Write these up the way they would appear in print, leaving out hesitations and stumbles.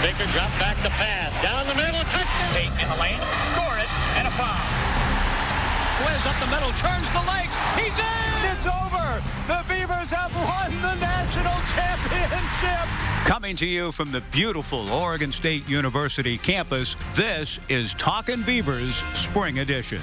Baker dropped back the pass. Down the middle, touchdown. Tate in the lane, score it, and a foul. Whiz up the middle, turns the legs. He's in! It's over! The Beavers have won the national championship! Coming to you from the beautiful Oregon State University campus, this is Talkin' Beavers Spring Edition.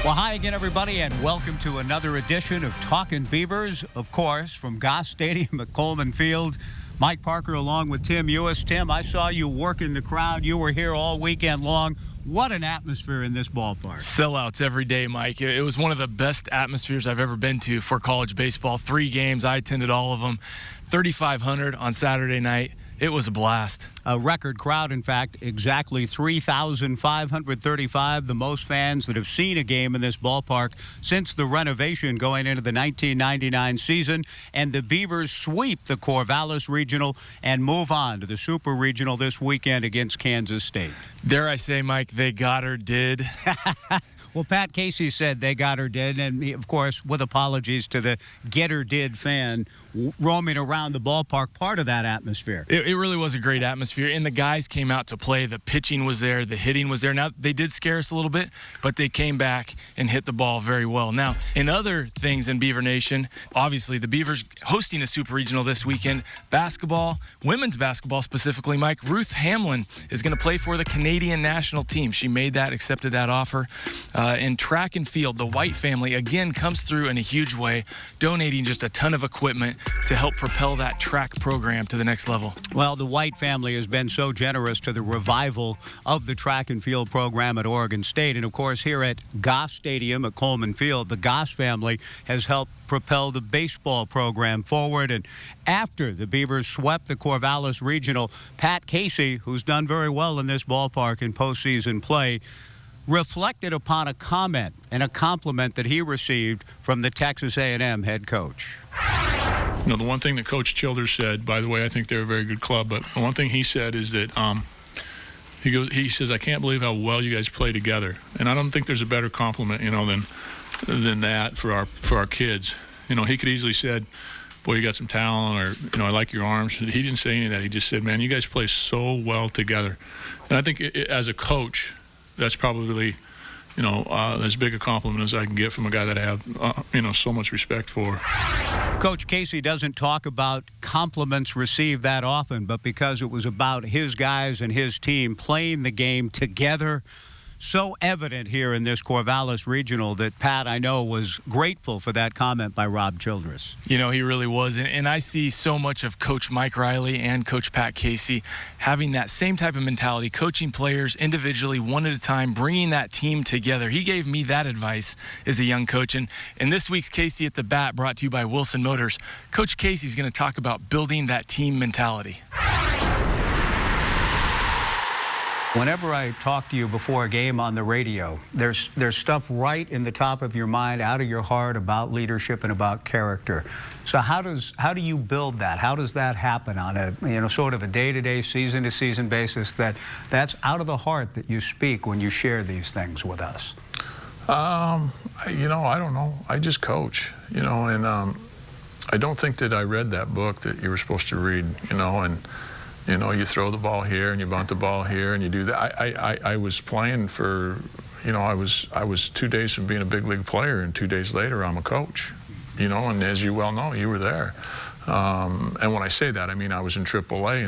Well, hi again, everybody, and welcome to another edition of Talkin' Beavers, of course, from Goss Stadium at Coleman Field. Mike Parker along with Tim Ewis. Tim, I saw you working the crowd. You were here all weekend long. What an atmosphere in this ballpark. Sellouts every day, Mike. It was one of the best atmospheres I've ever been to for college baseball. 3 games. I attended all of them. 3,500 on Saturday night. It was a blast. A record crowd, in fact, exactly 3,535, the most fans that have seen a game in this ballpark since the renovation going into the 1999 season. And the Beavers sweep the Corvallis Regional and move on to the Super Regional this weekend against Kansas State. Dare I say, Mike, they got her did. Well, Pat Casey said they got her did, and he, of course, with apologies to the get her did fan roaming around the ballpark, part of that atmosphere. It really was a great atmosphere, and the guys came out to play. The pitching was there, the hitting was there. Now, they did scare us a little bit, but they came back and hit the ball very well. Now, in other things in Beaver Nation, obviously the Beavers hosting a Super Regional this weekend. Basketball, women's basketball specifically, Mike. Ruth Hamlin is going to play for the Canadian national team. She made that, accepted that offer. In track and field, the White family, again, comes through in a huge way, donating just a ton of equipment to help propel that track program to the next level. Well, the White family has been so generous to the revival of the track and field program at Oregon State. And, of course, here at Goss Stadium at Coleman Field, the Goss family has helped propel the baseball program forward. And after the Beavers swept the Corvallis Regional, Pat Casey, who's done very well in this ballpark in postseason play, reflected upon a comment and a compliment that he received from the Texas A&M head coach. You know, the one thing that Coach Childers said, by the way, I think they're a very good club, but the one thing he said is that he says, I can't believe how well you guys play together. And I don't think there's a better compliment, you know, than that for our kids. You know, he could easily said, boy, you got some talent, or, you know, I like your arms. He didn't say any of that. He just said, man, you guys play so well together. And I think as a coach, that's probably, you know, as big a compliment as I can get from a guy that I have, you know, so much respect for. Coach Casey doesn't talk about compliments received that often, but because it was about his guys and his team playing the game together, so evident here in this Corvallis Regional that Pat, I know, was grateful for that comment by Rob Childress. You know, he really was. And I see so much of Coach Mike Riley and Coach Pat Casey having that same type of mentality, coaching players individually, one at a time, bringing that team together. He gave me that advice as a young coach. And this week's Casey at the Bat, brought to you by Wilson Motors. Coach Casey's going to talk about building that team mentality. Whenever I talk to you before a game on the radio, there's stuff right in the top of your mind, out of your heart, about leadership and about character. So how do you build that? How does that happen on a, you know, sort of a day-to-day, season-to-season basis, that's out of the heart that you speak when you share these things with us? You know, I don't know. I just coach, you know, and I don't think that I read that book that you were supposed to read, you know, and you know, you throw the ball here and you bunt the ball here and you do that. I was playing for, you know, I was 2 days from being a big league player, and 2 days later I'm a coach, you know, and as you well know, you were there. And when I say that, I mean I was in AAA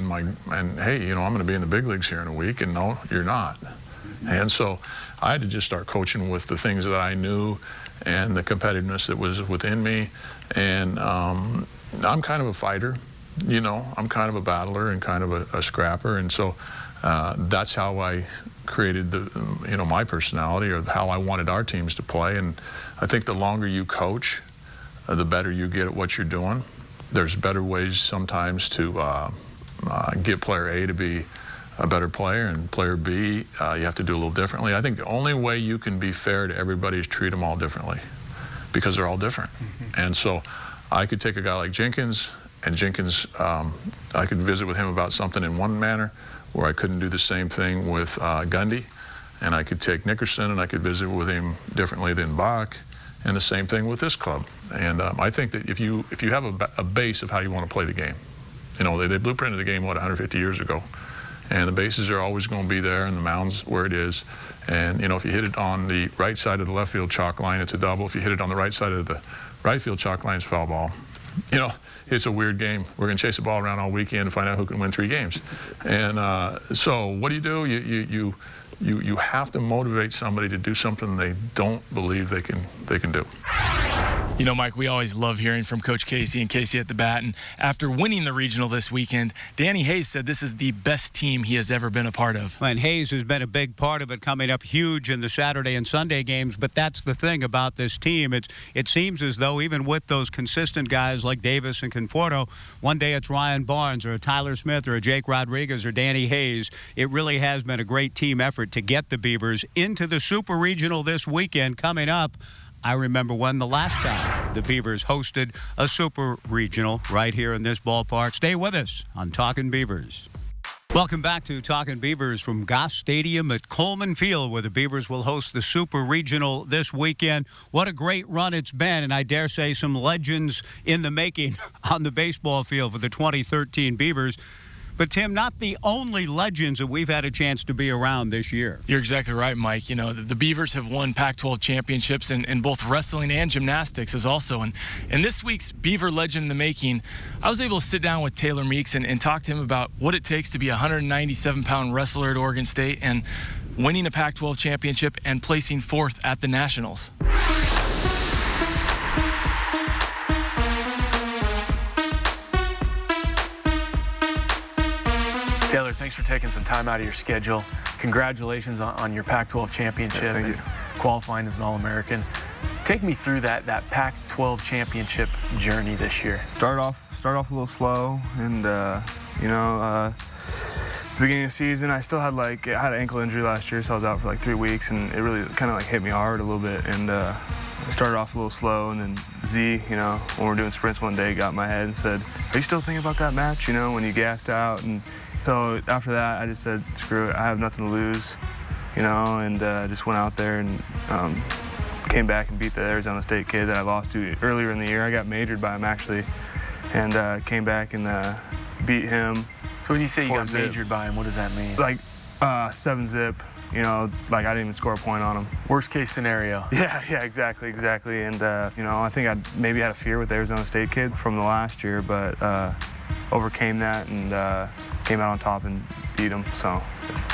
and hey, you know, I'm going to be in the big leagues here in a week, and no, you're not. And so I had to just start coaching with the things that I knew and the competitiveness that was within me. And I'm kind of a fighter. You know, I'm kind of a battler and kind of a scrapper, and so that's how I created you know, my personality, or how I wanted our teams to play. And I think the longer you coach, the better you get at what you're doing. There's better ways sometimes to get player A to be a better player, and player B, you have to do a little differently. I think the only way you can be fair to everybody is treat them all differently, because they're all different. And so I could take a guy like Jenkins, and Jenkins, I could visit with him about something in one manner, where I couldn't do the same thing with Gundy. And I could take Nickerson and I could visit with him differently than Bach. And the same thing with this club. And I think that if you have a base of how you want to play the game, they blueprinted the game, 150 years ago. And the bases are always going to be there, and the mound's where it is. And, if you hit it on the right side of the left field chalk line, it's a double. If you hit it on the right side of the right field chalk line, it's foul ball. It's a weird game. We're going to chase the ball around all weekend to find out who can win 3 games. And so what do? You have to motivate somebody to do something they don't believe they can do. Mike, we always love hearing from Coach Casey and Casey at the bat. And after winning the regional this weekend, Danny Hayes said this is the best team he has ever been a part of. And Hayes has been a big part of it, coming up huge in the Saturday and Sunday games. But that's the thing about this team. It seems as though even with those consistent guys like Davis and Conforto, one day it's Ryan Barnes or Tyler Smith or a Jake Rodriguez or Danny Hayes. It really has been a great team effort to get the Beavers into the Super Regional this weekend coming up. I remember when the last time the Beavers hosted a Super Regional right here in this ballpark. Stay with us on Talkin' Beavers. Welcome back to Talkin' Beavers from Goss Stadium at Coleman Field, where the Beavers will host the Super Regional this weekend. What a great run it's been, and I dare say some legends in the making on the baseball field for the 2013 Beavers. But, Tim, not the only legends that we've had a chance to be around this year. You're exactly right, Mike. The Beavers have won Pac-12 championships in both wrestling and gymnastics as also. And this week's Beaver legend in the making, I was able to sit down with Taylor Meeks and talk to him about what it takes to be a 197-pound wrestler at Oregon State and winning a Pac-12 championship and placing 4th at the Nationals. Taylor, thanks for taking some time out of your schedule. Congratulations on your Pac-12 championship and qualifying as an All-American. Take me through that Pac-12 championship journey this year. Start off a little slow, and the beginning of the season, I still had I had an ankle injury last year, so I was out for 3 weeks, and it really kind of hit me hard a little bit. And I started off a little slow, and then Z, when we were doing sprints one day, got in my head and said, "Are you still thinking about that match? When you gassed out?" And so after that, I just said, screw it, I have nothing to lose, and just went out there and came back and beat the Arizona State kid that I lost to earlier in the year. I got majored by him, actually, and came back and beat him. So when you say you got majored by him, what does that mean? 7-zip, I didn't even score a point on him. Worst case scenario. Yeah, exactly. And, I think I maybe had a fear with the Arizona State kid from the last year, but overcame that and came out on top and beat him. So,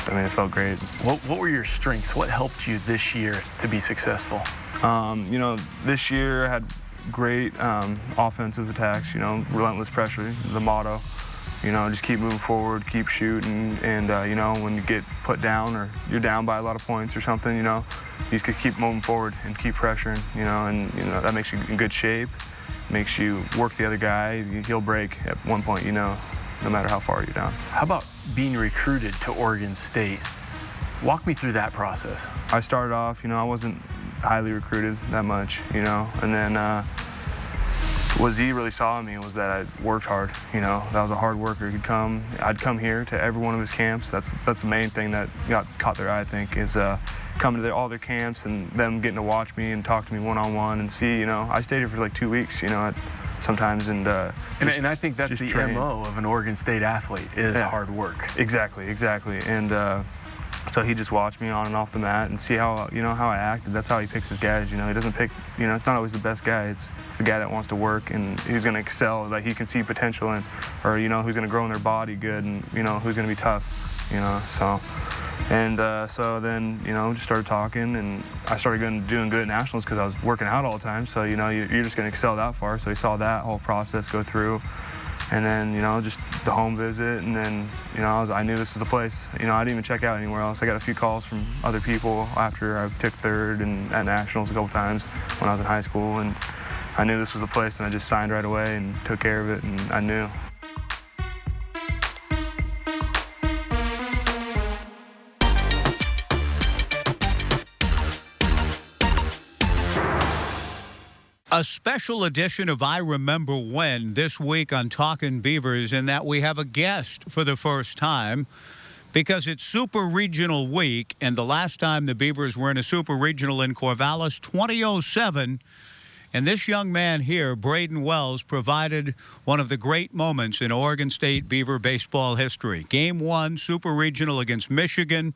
it felt great. What were your strengths? What helped you this year to be successful? This year I had great offensive attacks, relentless pressure, the motto. Just keep moving forward, keep shooting, and, when you get put down or you're down by a lot of points or something, you just keep moving forward and keep pressuring, and that makes you in good shape, makes you work the other guy. He'll break at one point, no matter how far you're down. How about being recruited to Oregon State? Walk me through that process. I started off, I wasn't highly recruited that much, and then what Z really saw in me was that I worked hard, that I was a hard worker. I'd come here to every one of his camps. That's the main thing that caught their eye, I think, is coming to all their camps and them getting to watch me and talk to me one-on-one and see, I stayed here for 2 weeks, sometimes, and I think that's the MO of an Oregon State athlete is hard work. Exactly, and so he just watched me on and off the mat and see how how I acted. That's how he picks his guys. He doesn't pick. It's not always the best guy. It's the guy that wants to work and who's going to excel, that he can see potential in, or who's going to grow in their body good, and who's going to be tough. So. And so then, just started talking, and I started doing good at nationals because I was working out all the time. So, you're just going to excel that far. So he saw that whole process go through. And then, just the home visit, and then, I knew this was the place. I didn't even check out anywhere else. I got a few calls from other people after I took third and at nationals a couple times when I was in high school. And I knew this was the place, and I just signed right away and took care of it, and I knew. A special edition of I Remember When this week on Talkin' Beavers, in that we have a guest for the first time. Because it's Super Regional Week, and the last time the Beavers were in a Super Regional in Corvallis, 2007, and this young man here, Braden Wells, provided one of the great moments in Oregon State Beaver baseball history. Game 1, Super Regional against Michigan.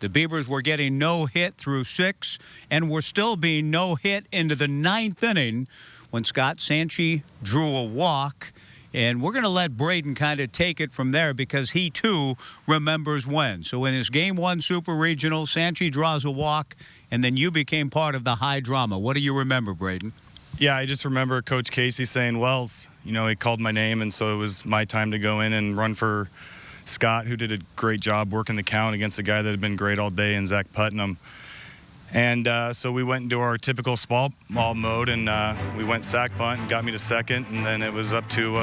The Beavers were getting no hit through 6, and were still being no hit into the 9th inning when Scott Sanchi drew a walk. And we're going to let Braden kind of take it from there because he, too, remembers when. So in his Game 1 Super Regional, Sanchi draws a walk, and then you became part of the high drama. What do you remember, Braden? Yeah, I just remember Coach Casey saying, Wells, he called my name, and so it was my time to go in and run for Scott, who did a great job working the count against a guy that had been great all day in Zach Putnam. And so we went into our typical small ball mode, and we went sack bunt and got me to second, and then it was up to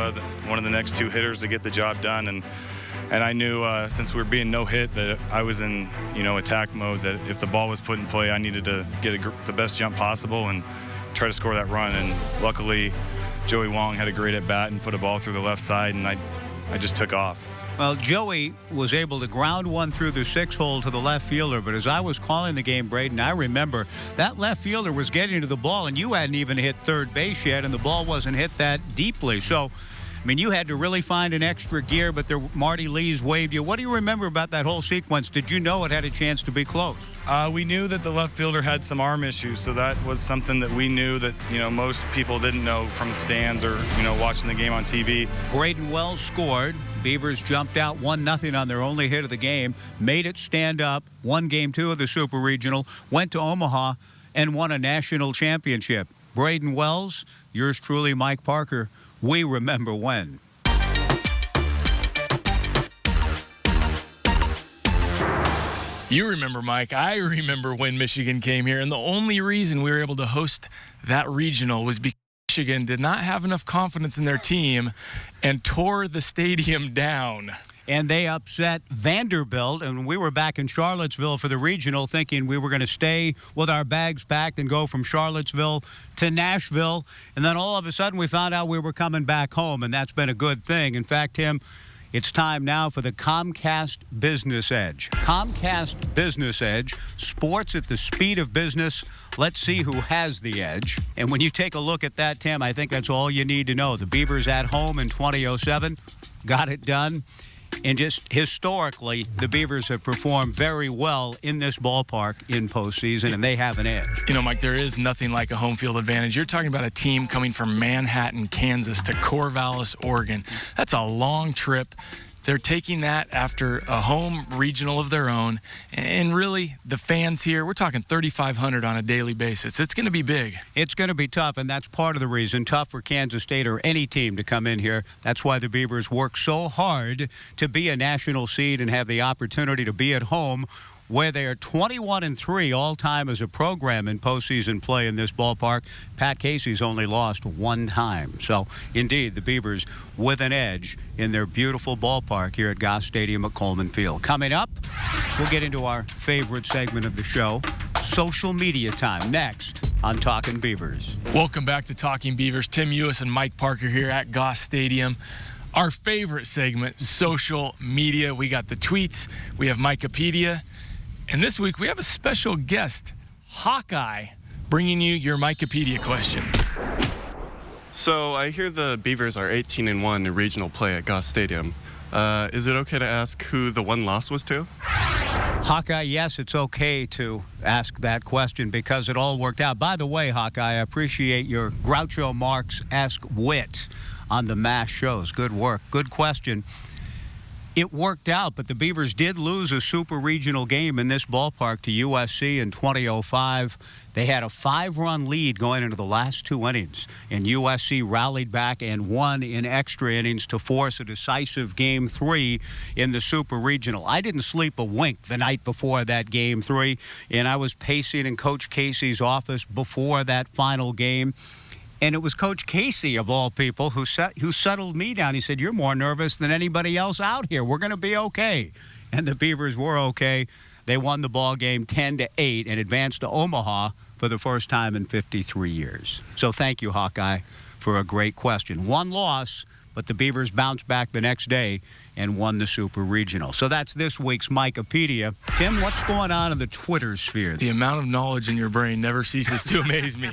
one of the next 2 hitters to get the job done. And I knew since we were being no hit that I was in attack mode, that if the ball was put in play, I needed to get the best jump possible and try to score that run. And luckily, Joey Wong had a great at bat and put a ball through the left side, and I just took off. Well, Joey was able to ground one through the 6-hole to the left fielder, but as I was calling the game, Braden, I remember that left fielder was getting to the ball, and you hadn't even hit third base yet, and the ball wasn't hit that deeply. So, I mean, you had to really find an extra gear, but Marty Lees waved you. What do you remember about that whole sequence? Did you know it had a chance to be close? We knew that the left fielder had some arm issues, so that was something that we knew that, most people didn't know from the stands or, watching the game on TV. Braden Wells scored. Beavers jumped out 1-0 on their only hit of the game, made it stand up, won Game 2 of the Super Regional, went to Omaha, and won a national championship. Braden Wells, yours truly, Mike Parker, we remember when. You remember, Mike. I remember when Michigan came here, and the only reason we were able to host that regional was because Michigan did not have enough confidence in their team and tore the stadium down. And they upset Vanderbilt, and we were back in Charlottesville for the regional thinking we were going to stay with our bags packed and go from Charlottesville to Nashville. And then all of a sudden we found out we were coming back home, and that's been a good thing. In fact, Tim, it's time now for the Comcast Business Edge. Comcast Business Edge, sports at the speed of business. Let's see who has the edge. And when you take a look at that, Tim, I think that's all you need to know. The Beavers at home in 2007 got it done. And just historically, the Beavers have performed very well in this ballpark in postseason, and they have an edge. Mike, there is nothing like a home field advantage. You're talking about a team coming from Manhattan, Kansas to Corvallis, Oregon. That's a long trip. They're taking that after a home regional of their own. And really, the fans here, we're talking 3,500 on a daily basis. It's going to be big. It's going to be tough, and that's part of the reason. Tough for Kansas State or any team to come in here. That's why the Beavers work so hard to be a national seed and have the opportunity to be at home, where they are 21-3 all-time as a program in postseason play in this ballpark. Pat Casey's only lost 1 time. So, indeed, the Beavers with an edge in their beautiful ballpark here at Goss Stadium at Coleman Field. Coming up, we'll get into our favorite segment of the show, social media time, next on Talkin' Beavers. Welcome back to Talking Beavers. Tim Ewis and Mike Parker here at Goss Stadium. Our favorite segment, social media. We got the tweets. We have Mikepedia. And this week, we have a special guest, Hawkeye, bringing you your Mikepedia question. So I hear the Beavers are 18-1 in regional play at Goss Stadium. Is it okay to ask who the one loss was to? Hawkeye, yes, it's okay to ask that question because it all worked out. By the way, Hawkeye, I appreciate your Groucho Marx-esque wit on the MASH shows. Good work. Good question. It worked out, but the Beavers did lose a super regional game in this ballpark to USC in 2005. They had a 5-run lead going into the last 2 innings, and USC rallied back and won in extra innings to force a decisive Game 3 in the super regional. I didn't sleep a wink the night before that Game 3, and I was pacing in Coach Casey's office before that final game. And it was Coach Casey, of all people, who settled me down. He said, "You're more nervous than anybody else out here. We're going to be okay." And the Beavers were okay. They won the ball game 10-8 and advanced to Omaha for the first time in 53 years. So thank you, Hawkeye, for a great question. One loss, but the Beavers bounced back the next day and won the Super Regional. So that's this week's Mikepedia. Tim, what's going on in the Twitter sphere? The amount of knowledge in your brain never ceases to amaze me.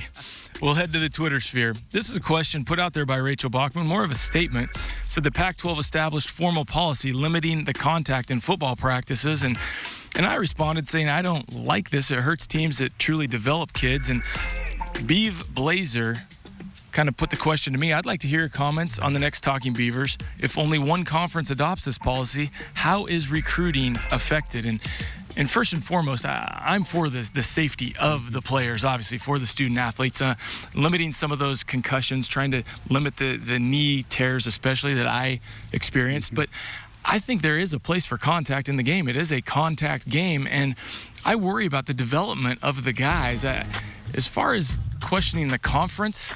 We'll head to the Twitter sphere. This is a question put out there by Rachel Bachman, more of a statement. Said the Pac-12 established formal policy limiting the contact in football practices, and I responded saying I don't like this. It hurts teams that truly develop kids. And Beav Blazer kind of put the question to me. I'd like to hear your comments on the next Talking Beavers. If only one conference adopts this policy, how is recruiting affected? And first and foremost, I'm for the safety of the players, obviously, for the student athletes, limiting some of those concussions, trying to limit the knee tears, especially that I experienced. But I think there is a place for contact in the game. It is a contact game, and I worry about the development of the guys. As far as questioning the conference,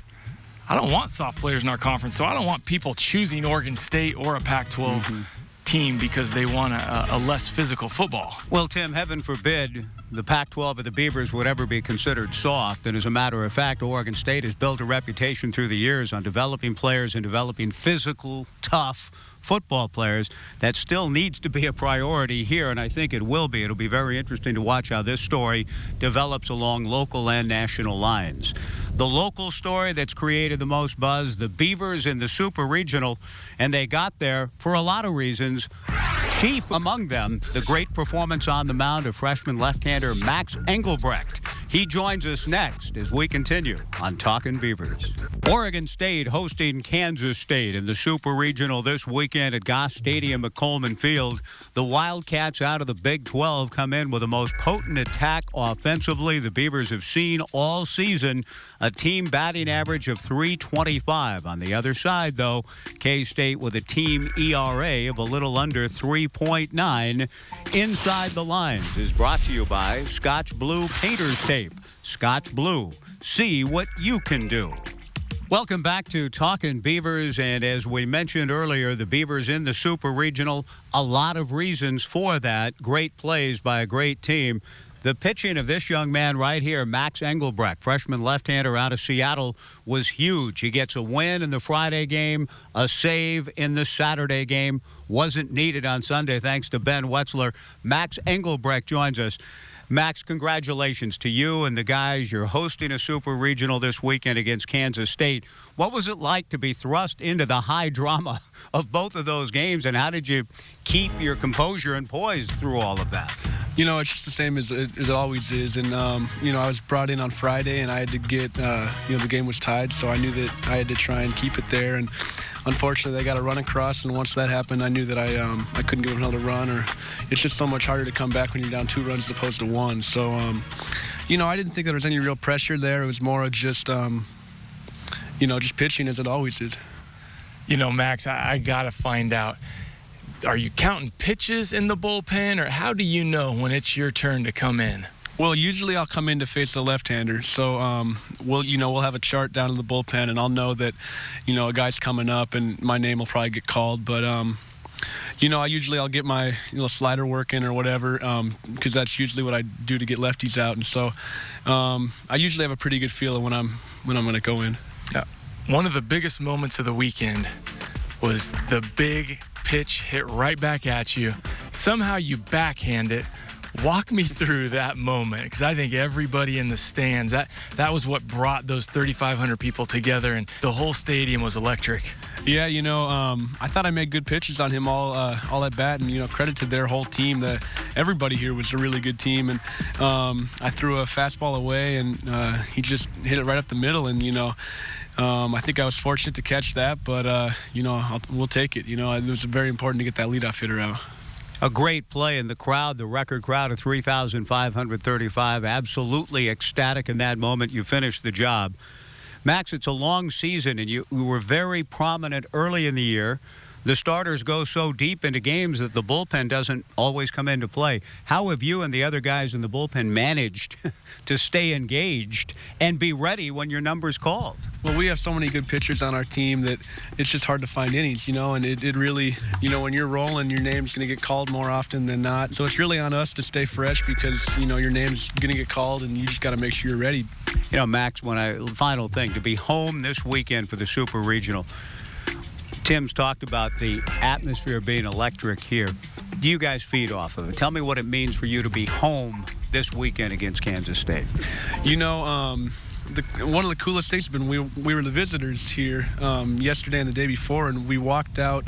I don't want soft players in our conference, so I don't want people choosing Oregon State or a Pac-12 team because they want a less physical football. Well, Tim, heaven forbid the Pac-12 or the Beavers would ever be considered soft. And as a matter of fact, Oregon State has built a reputation through the years on developing players and developing physical, tough football players. That still needs to be a priority here, and I think it will be. It'll be very interesting to watch how this story develops along local and national lines. The local story that's created the most buzz, the Beavers in the Super Regional, and they got there for a lot of reasons. Chief among them, the great performance on the mound of freshman left-hander Max Engelbrecht. He joins us next as we continue on Talkin' Beavers. Oregon State hosting Kansas State in the Super Regional this weekend at Goss Stadium at Coleman Field. The Wildcats out of the Big 12 come in with the most potent attack offensively the Beavers have seen all season, a team batting average of .325. On the other side, though, K-State with a team ERA of a little under 3.9. Inside the Lines is brought to you by Scotch Blue Painter's Tape. Scotch Blue. See what you can do. Welcome back to Talkin' Beavers, and as we mentioned earlier, the Beavers in the Super Regional, a lot of reasons for that. Great plays by a great team. The pitching of this young man right here, Max Engelbrecht, freshman left-hander out of Seattle, was huge. He gets a win in the Friday game, a save in the Saturday game. Wasn't needed on Sunday thanks to Ben Wetzler. Max Engelbrecht joins us. Max, congratulations to you and the guys. You're hosting a Super Regional this weekend against Kansas State. What was it like to be thrust into the high drama of both of those games, and how did you keep your composure and poise through all of that? You know, it's just the same as it always is. And, you know, I was brought in on Friday, and I had to get, you know, the game was tied, so I knew that I had to try and keep it there. And unfortunately, they got a run across, and once that happened, I knew that I couldn't give them another run. Or it's just so much harder to come back when you're down 2 runs as opposed to 1. So, you know, I didn't think there was any real pressure there. It was more of just, you know, just pitching as it always is. You know, Max, I got to find out. Are you counting pitches in the bullpen, or how do you know when it's your turn to come in? Well, usually I'll come in to face the left-hander. So, we'll have a chart down in the bullpen, and I'll know that, you know, a guy's coming up, and my name will probably get called. But, you know, I'll get my slider work in or whatever, because that's usually what I do to get lefties out. And so, I usually have a pretty good feeling when I'm going to go in. Yeah. One of the biggest moments of the weekend was the big pitch hit right back at you. Somehow you backhand it. Walk me through that moment, because I think everybody in the stands, that was what brought those 3,500 people together, and the whole stadium was electric. Yeah, you know, I thought I made good pitches on him all at bat, and, you know, credit to their whole team. Everybody here was a really good team, and I threw a fastball away, and he just hit it right up the middle, and, you know, I think I was fortunate to catch that, but, you know, we'll take it. You know, it was very important to get that leadoff hitter out. A great play in the crowd, the record crowd of 3,535, absolutely ecstatic in that moment. You finished the job. Max, it's a long season, and you were very prominent early in the year. The starters go so deep into games that the bullpen doesn't always come into play. How have you and the other guys in the bullpen managed to stay engaged and be ready when your number's called? Well, we have so many good pitchers on our team that it's just hard to find innings, you know, and it really, you know, when you're rolling, your name's going to get called more often than not. So it's really on us to stay fresh because, you know, your name's going to get called and you just got to make sure you're ready. You know, Max, final thing, to be home this weekend for the Super Regional, Tim's talked about the atmosphere being electric here. Do you guys feed off of it? Tell me what it means for you to be home this weekend against Kansas State. You know, one of the coolest things has been we were the visitors here yesterday and the day before, and we walked out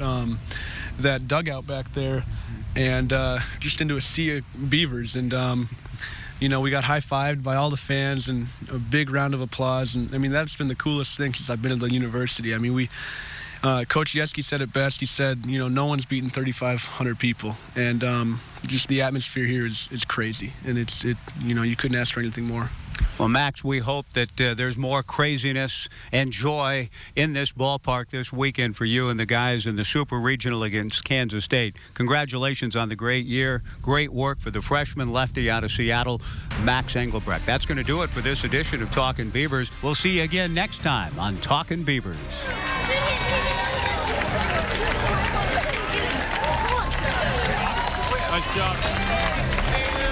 that dugout back there and just into a sea of Beavers. And, you know, we got high-fived by all the fans and a big round of applause. And, I mean, that's been the coolest thing since I've been at the university. I mean, Coach Yeski said it best. He said, you know, no one's beaten 3,500 people. And just the atmosphere here is crazy. And you know, you couldn't ask for anything more. Well, Max, we hope that there's more craziness and joy in this ballpark this weekend for you and the guys in the Super Regional against Kansas State. Congratulations on the great year. Great work for the freshman lefty out of Seattle, Max Engelbrecht. That's going to do it for this edition of Talkin' Beavers. We'll see you again next time on Talkin' Beavers. Nice job.